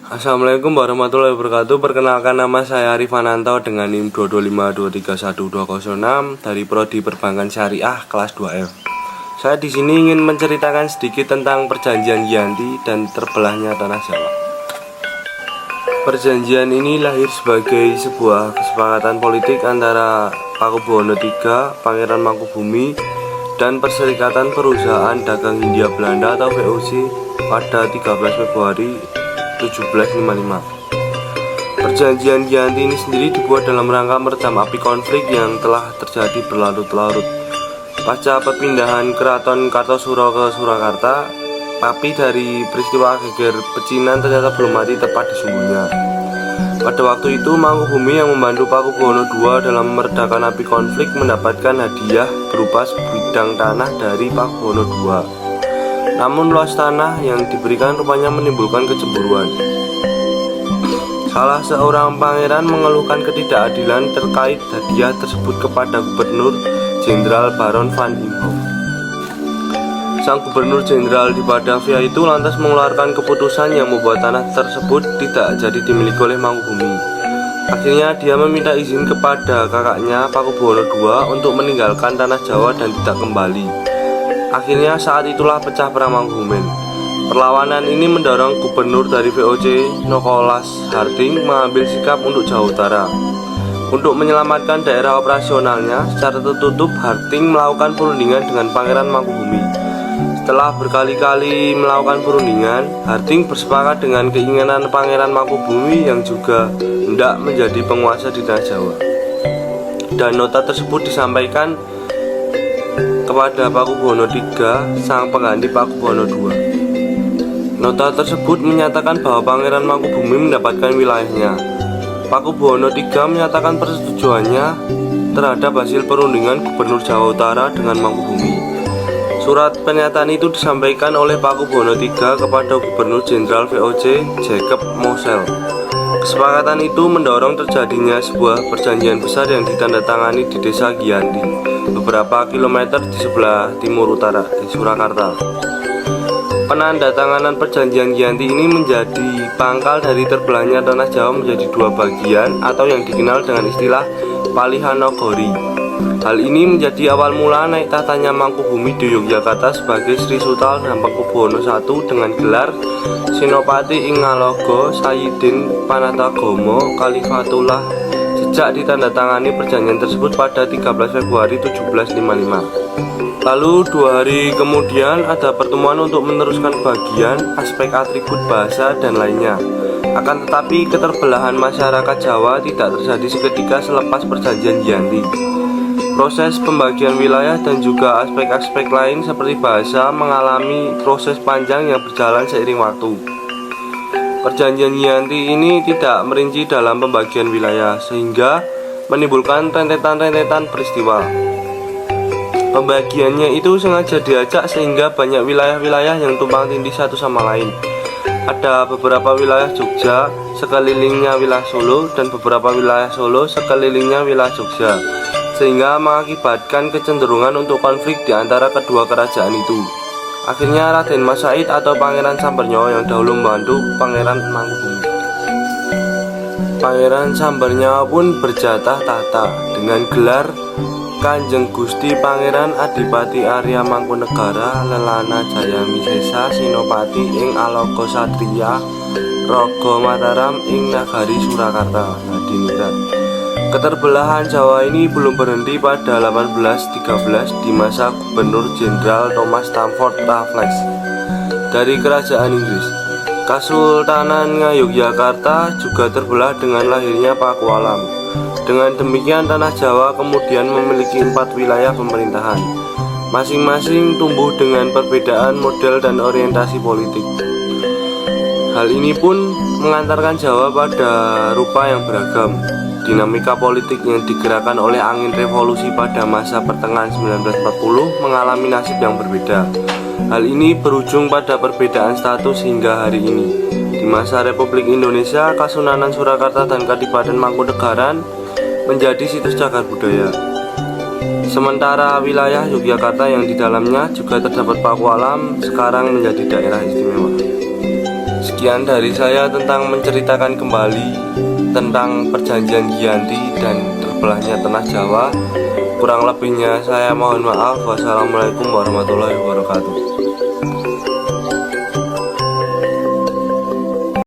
Assalamualaikum warahmatullahi wabarakatuh. Perkenalkan, nama saya Arif Ananto dengan NIM 225231206 dari Prodi Perbankan Syariah kelas 2F. Saya di sini ingin menceritakan sedikit tentang perjanjian Giyanti dan terbelahnya tanah Jawa. Perjanjian ini lahir sebagai sebuah kesepakatan politik antara Pakubuwono III, Pangeran Mangkubumi, dan Perserikatan Perusahaan Dagang Hindia Belanda atau VOC pada 13 Februari 1755. Perjanjian Giyanti ini sendiri dibuat dalam rangka meredam api konflik yang telah terjadi berlarut-larut. Pasca perpindahan Keraton Kartosuro ke Surakarta, api dari peristiwa geger pecinan ternyata belum mati tepat di sumbunya. Pada waktu itu, Mangkubumi yang membantu Pakubuwono II dalam meredakan api konflik mendapatkan hadiah berupa sebidang tanah dari Pakubuwono II. Namun luas tanah yang diberikan rupanya menimbulkan kecemburuan. Salah seorang pangeran mengeluhkan ketidakadilan terkait hadiah tersebut kepada Gubernur Jenderal Baron van Imhoff. Sang Gubernur Jenderal di Batavia itu lantas mengeluarkan keputusan yang membuat tanah tersebut tidak jadi dimiliki oleh Mangkubumi. Akhirnya dia meminta izin kepada kakaknya Pakubuwono II untuk meninggalkan tanah Jawa dan tidak kembali. Akhirnya saat itulah pecah perang Mangkubumen. Perlawanan ini mendorong gubernur dari VOC Nokolas Harting mengambil sikap untuk Jawa Utara. Untuk menyelamatkan daerah operasionalnya, secara tertutup Harting melakukan perundingan dengan Pangeran Mangkubumi. Setelah berkali-kali melakukan perundingan, Harting bersepakat dengan keinginan Pangeran Mangkubumi yang juga hendak menjadi penguasa di tanah Jawa. Dan nota tersebut disampaikan kepada Pakubuwono III, sang pengganti Pakubuwono II. Nota tersebut menyatakan bahwa Pangeran Mangkubumi mendapatkan wilayahnya. Pakubuwono III menyatakan persetujuannya terhadap hasil perundingan Gubernur Jawa Utara dengan Mangkubumi. Surat pernyataan itu disampaikan oleh Pakubuwono III kepada Gubernur Jenderal VOC Jacob Mosel. Kesepakatan itu mendorong terjadinya sebuah perjanjian besar yang ditandatangani di desa Giyanti, beberapa kilometer di sebelah timur utara di Surakarta. Penandatanganan perjanjian Giyanti ini menjadi pangkal dari terbelahnya tanah Jawa menjadi dua bagian atau yang dikenal dengan istilah Palihanogori. Hal ini menjadi awal mula naik tahtanya Mangkubumi di Yogyakarta sebagai Sri Sultan Hamengkubuwono I dengan gelar Senopati ing Ngaloga Sayyidin Panatagomo Khalifatullah sejak ditandatangani perjanjian tersebut pada 13 Februari 1755. Lalu 2 hari kemudian ada pertemuan untuk meneruskan bagian aspek atribut bahasa dan lainnya. Akan tetapi keterbelahan masyarakat Jawa tidak terjadi seketika selepas perjanjian Giyanti. Proses pembagian wilayah dan juga aspek-aspek lain seperti bahasa mengalami proses panjang yang berjalan seiring waktu. Perjanjian Giyanti ini tidak merinci dalam pembagian wilayah sehingga menimbulkan rentetan-rentetan peristiwa. Pembagiannya itu sengaja diacak sehingga banyak wilayah-wilayah yang tumpang tindih satu sama lain. Ada beberapa wilayah Jogja sekelilingnya wilayah Solo dan beberapa wilayah Solo sekelilingnya wilayah Jogja, sehingga mengakibatkan kecenderungan untuk konflik di antara kedua kerajaan itu. Akhirnya Raden Mas Said atau Pangeran Sambernyawa yang dahulu membantu Pangeran Mangkubumi. Pangeran Sambernyawa pun berjatah tahta dengan gelar Kanjeng Gusti Pangeran Adipati Arya Mangkunegara Lelana Jayamisesa Sinopati ing Aloga Satria Raga Mataram ing Nagari Surakarta Hadiningrat. Keterbelahan Jawa ini belum berhenti pada 1813 di masa Gubernur Jenderal Thomas Stamford Raffles dari Kerajaan Inggris. Kesultanan Ngayogyakarta juga terbelah dengan lahirnya Pakualam. Dengan demikian tanah Jawa kemudian memiliki 4 wilayah pemerintahan, masing-masing tumbuh dengan perbedaan model dan orientasi politik. Hal ini pun mengantarkan Jawa pada rupa yang beragam. Dinamika politik yang digerakkan oleh angin revolusi pada masa pertengahan 1940 mengalami nasib yang berbeda. Hal ini berujung pada perbedaan status hingga hari ini. Di masa Republik Indonesia, Kasunanan Surakarta dan Kadipaten Mangkunegaran menjadi situs cagar budaya. Sementara wilayah Yogyakarta yang di dalamnya juga terdapat Pakualam sekarang menjadi daerah istimewa. Sekian dari saya tentang menceritakan kembali tentang perjanjian Giyanti dan terbelahnya tanah Jawa. Kurang lebihnya saya mohon maaf. Wassalamualaikum warahmatullahi wabarakatuh.